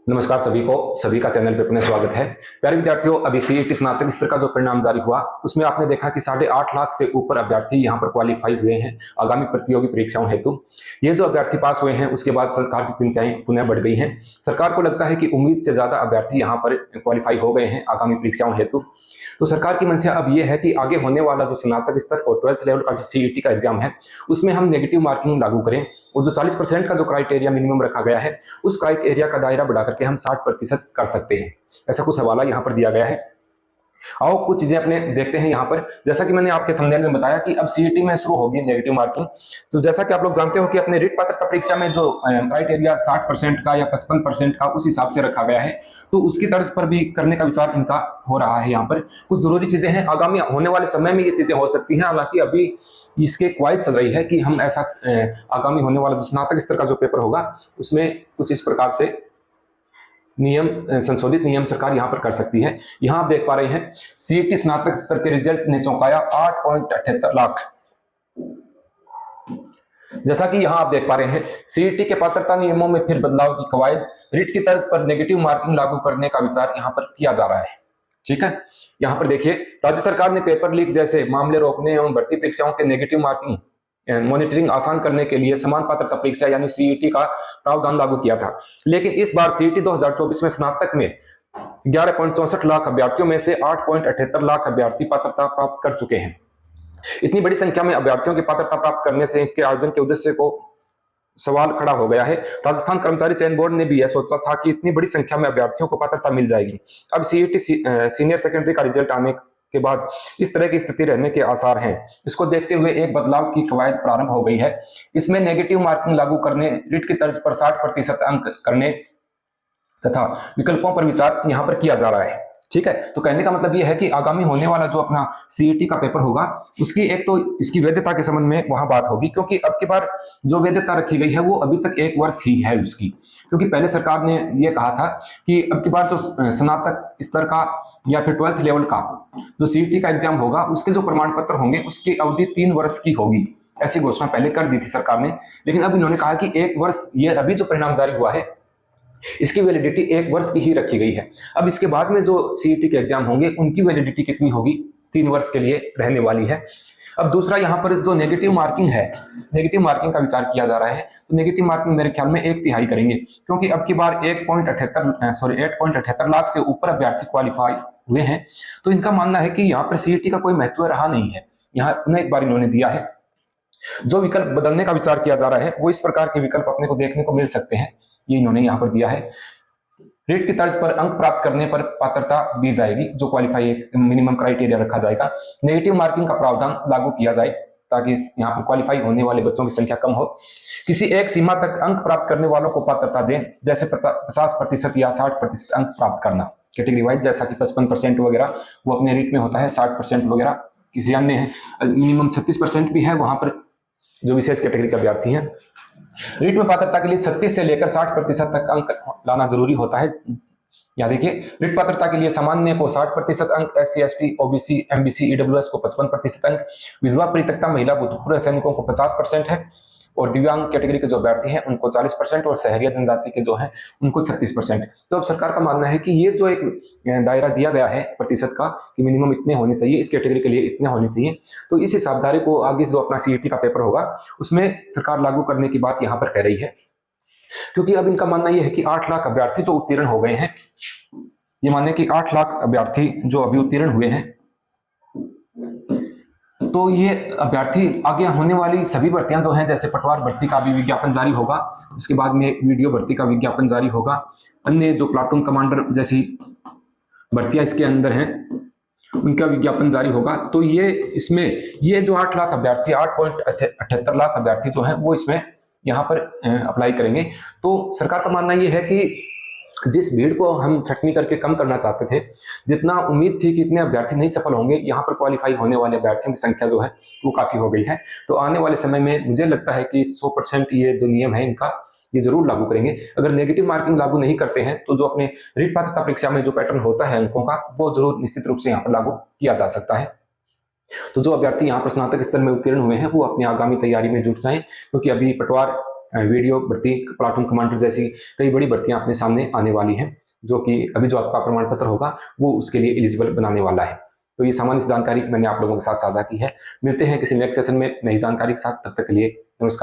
नमस्कार सभी का चैनल पे अपना स्वागत है। प्यारे विद्यार्थियों, अभी सीईटी स्नातक स्तर का जो परिणाम जारी हुआ उसमें आपने देखा कि 8.5 लाख से ऊपर अभ्यर्थी यहाँ पर क्वालिफाई हुए हैं आगामी प्रतियोगी परीक्षाओं हेतु। ये जो अभ्यर्थी पास हुए हैं उसके बाद सरकार की चिंताएं पुनः बढ़ गई हैं। सरकार को लगता है कि उम्मीद से ज्यादा अभ्यर्थी यहाँ पर क्वालिफाई हो गए हैं आगामी परीक्षाओं हेतु। तो सरकार की मंशा अब यह है कि आगे होने वाला जो स्नातक स्तर और 12th लेवल का जो सीईटी का एग्जाम है उसमें हम नेगेटिव मार्किंग लागू करें और जो 40% का जो क्राइटेरिया मिनिमम रखा गया है उस क्राइटेरिया का दायरा बढ़ा करके हम 60% कर सकते हैं। ऐसा कुछ हवाला यहाँ पर दिया गया है। आओ कुछ चीजें अपने देखते हैं यहाँ पर। जैसा कि मैंने आपके थंबनेल में बताया कि अब सीईटी में शुरू होगी नेगेटिव मार्किंग। तो जैसा कि आप लोग जानते हो कि अपने रिट पात्रता परीक्षा में जो क्राइटेरिया 60% का या 55% का उस हिसाब से रखा गया है, तो उसकी तर्ज पर भी करने का विचार इनका हो रहा है। यहाँ पर कुछ जरूरी चीजें हैं, आगामी होने वाले समय में ये चीजें हो सकती हैं। हालांकि अभी इसके कवायद चल रही है कि हम ऐसा आगामी होने वाला जो स्नातक स्तर का जो पेपर होगा उसमें कुछ इस प्रकार से नियम, संशोधित नियम सरकार यहां पर कर सकती है। यहां आप देख पा रहे हैं सीईटी स्नातक स्तर के रिजल्ट ने चौंकाया 8.78 लाख। जैसा कि यहां आप देख पा रहे हैं सीईटी के पात्रता नियमों में फिर बदलाव की कवायद, रिट की तर्ज पर नेगेटिव मार्किंग लागू करने का विचार यहां पर किया जा रहा है। ठीक है, यहां पर देखिए राज्य सरकार ने पेपर लीक जैसे मामले रोकने एवं भर्ती परीक्षाओं के नेगेटिव मार्किंग मॉनिटरिंग आसान करने के लिए समान पात्रता परीक्षा यानी सीईटी का प्रावधान लागू किया था। लेकिन इस बार सीईटी 2024 में स्नातक में 11.64 लाख अभ्यर्थियों में से 8.78 लाख अभ्यर्थी पात्रता प्राप्त कर चुके हैं। इतनी बड़ी संख्या में अभ्यर्थियों की पात्रता प्राप्त करने से इसके आयोजन के उद्देश्य को सवाल खड़ा हो गया है। राजस्थान कर्मचारी चयन बोर्ड ने भी यह सोचा था कि इतनी बड़ी संख्या में अभ्यर्थियों को पात्रता मिल जाएगी। अब सीईटी सीनियर सेकेंडरी का रिजल्ट आने के बाद इस तरह की स्थिति रहने के आसार हैं। इसको देखते हुए एक बदलाव की कवायद प्रारंभ हो गई है। इसमें नेगेटिव मार्किंग लागू करने, रिट की तर्ज पर 60% अंक करने तथा विकल्पों पर विचार यहां पर किया जा रहा है। ठीक है, तो कहने का मतलब यह है कि आगामी होने वाला जो अपना सीईटी का पेपर होगा उसकी एक तो इसकी वैधता के संबंध में वहां बात होगी, क्योंकि अब की बार जो वैधता रखी गई है वो अभी तक 1 वर्ष ही है उसकी। क्योंकि पहले सरकार ने यह कहा था कि अब की बार जो स्नातक स्तर का या फिर 12th लेवल का जो सीईटी का एग्जाम होगा उसके जो प्रमाण पत्र होंगे उसकी अवधि 3 वर्ष की होगी। ऐसी घोषणा पहले कर दी थी सरकार ने, लेकिन अब इन्होंने कहा कि 1 वर्ष, ये अभी जो परिणाम जारी हुआ है इसकी वैलिडिटी 1 वर्ष की ही रखी गई है। अब इसके बाद में जो सीईटी के एग्जाम होंगे उनकी वैलिडिटी कितनी होगी, 3 वर्ष के लिए रहने वाली है। अब दूसरा यहाँ पर जो नेगेटिव मार्किंग है, नेगेटिव मार्किंग का विचार किया जा रहा है। तो नेगेटिव मार्किंग मेरे ख्याल में 1/3 करेंगे, क्योंकि अब की बार 8.78 लाख से ऊपर अभ्यर्थी क्वालिफाई हुए हैं। तो इनका मानना है कि यहाँ पर सीईटी का कोई महत्व रहा नहीं है। यहाँ पुनः एक बार इन्होंने दिया है। जो विकल्प बदलने का विचार किया जा रहा है वो इस प्रकार के विकल्प अपने को देखने को मिल सकते हैं। ये इन्होंने यहाँ पर दिया है। रेट की तर्ज पर अंक प्राप्त करने पर पात्रता दी जाएगी, जो क्वालिफाई मिनिमम क्राइटेरिया रखा जाएगा। नेगेटिव मार्किंग का प्रावधान लागू किया जाए ताकि यहाँ पर क्वालिफाई होने वाले बच्चों की संख्या कम हो। किसी एक सीमा तक अंक प्राप्त करने वालों को पात्रता दें, जैसे 50% या 60% अंक प्राप्त करना कैटेगरी वाइज, जैसा कि 55% वगैरह वो अपने रेट में होता है, 60% वगैरह किसी अन्य है, मिनिमम 36% भी है वहां पर जो विशेष कैटेगरी के अभ्यर्थी हैं। रीट में पात्रता के लिए 36 से लेकर 60% तक अंक लाना जरूरी होता है। यहाँ देखिए, रीट पात्रता के लिए सामान्य को 60% अंक, SC ST OBC MBC EWS को 55% अंक, विधवा परित्यक्ता महिला भूतपूर्व सैनिकों को 50% है, और दिव्यांग कैटेगरी के जो अभ्यर्थी हैं उनको 40% और शहरिया जनजाति के जो हैं उनको 36%। तो अब सरकार का मानना है कि ये जो एक दायरा दिया गया है प्रतिशत का कि मिनिमम इतने होने चाहिए, इस कैटेगरी के लिए इतने होने चाहिए, तो इस हिसाबदारी को आगे जो अपना सीईटी का पेपर होगा उसमें सरकार लागू करने की बात यहाँ पर कह रही है। क्योंकि अब इनका मानना यह है कि 8 लाख अभ्यर्थी जो उत्तीर्ण हो गए हैं, ये माने कि 8 लाख अभ्यर्थी जो अभी उत्तीर्ण हुए हैं, तो ये अभ्यर्थी आगे होने वाली सभी भर्तियां जो हैं, जैसे पटवार भर्ती का भी विज्ञापन जारी होगा, उसके बाद में वीडियो भर्ती का विज्ञापन जारी होगा, अन्य जो प्लाटून कमांडर जैसी भर्तियां इसके अंदर हैं उनका विज्ञापन जारी होगा। तो ये इसमें ये जो 8 लाख अभ्यर्थी, 8.78 लाख अभ्यर्थी जो हैं वो इसमें यहाँ पर अप्लाई करेंगे। तो सरकार का मानना ये है कि जिस भीड़ को हम छटनी करके कम करना चाहते थे, जितना उम्मीद थी कि इतने अभ्यर्थी नहीं सफल होंगे, यहाँ पर क्वालिफाई होने वाले अभ्यर्थियों की संख्या जो है वो काफी हो गई है। तो आने वाले समय में मुझे लगता है कि 100% ये जो नियम है इनका ये जरूर लागू करेंगे। अगर नेगेटिव मार्किंग लागू नहीं करते हैं तो जो अपने रीट पात्रता परीक्षा में जो पैटर्न होता है अंकों का, वो जरूर निश्चित रूप से यहाँ पर लागू किया जा सकता है। तो जो अभ्यर्थी यहाँ पर स्नातक स्तर में उत्तीर्ण हुए हैं वो अपनी आगामी तैयारी में जुट जाएं, क्योंकि अभी पटवार वीडियो भर्ती, प्लाटून कमांडर जैसी कई बड़ी भर्तियां अपने सामने आने वाली हैं, जो कि अभी जो आपका प्रमाण पत्र होगा वो उसके लिए एलिजिबल बनाने वाला है। तो ये सामान्य जानकारी मैंने आप लोगों के साथ साझा की है। मिलते हैं किसी नेक्स्ट सेशन में नई जानकारी के साथ, तब तक के लिए नमस्कार।